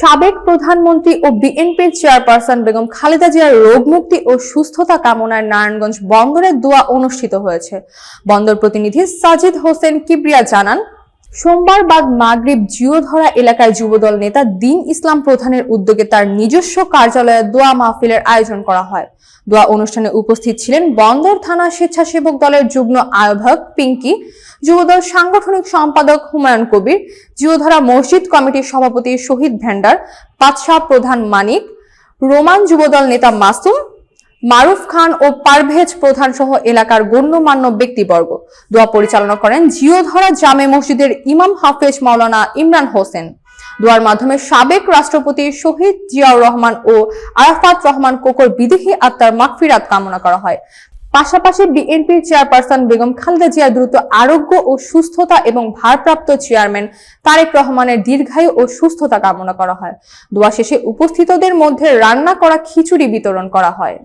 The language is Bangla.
সাবেক প্রধানমন্ত্রী ও বিএনপির চেয়ারপারসন বেগম খালেদা জিয়ার রোগমুক্তি ও সুস্থতা কামনায় নারায়ণগঞ্জ বন্দরে দোয়া অনুষ্ঠিত হয়েছে। বন্দর প্রতিনিধি সাজিদ হোসেন কিবরিয়া জানান, সোমবার বাদ মাগরিব জিওধরা এলাকায় যুবদল নেতা দ্বীন ইসলাম প্রধানের উদ্যোগে তার নিজস্ব কার্যালয়ে দোয়া মাহফিলের আয়োজন করা হয়। দোয়া অনুষ্ঠানে উপস্থিত ছিলেন বন্দর থানা স্বেচ্ছাসেবক দলের যুগ্ম আহ্বায়ক পিঙ্কি, যুবদল সাংগঠনিক সম্পাদক হুমায়ুন কবির, জিওধরা মসজিদ কমিটির সভাপতি শহীদ ভেন্ডার, বাদশাহ প্রধান মানিক, রোমান যুবদল নেতা মাসুম, মারুফ খান ও পারভেজ প্রধান সহ এলাকার গণ্যমান্য ব্যক্তিবর্গ। দোয়া পরিচালনা করেন জিওধরা জামে মসজিদের ইমাম হাফেজ মাওলানা ইমরান হোসেন। দোয়ার মাধ্যমে সাবেক রাষ্ট্রপতি শহীদ জিয়াউর রহমান ও আরাফাত রহমান কোকর বিদেহী আত্মার মাগফিরাত কামনা করা হয়। পাশাপাশি বিএনপির চেয়ারপারসন বেগম খালেদা জিয়ার দ্রুত আরোগ্য ও সুস্থতা এবং ভারপ্রাপ্ত চেয়ারম্যান তারেক রহমানের দীর্ঘায়ু ও সুস্থতা কামনা করা হয়। দোয়া শেষে উপস্থিতদের মধ্যে রান্না করা খিচুড়ি বিতরণ করা হয়।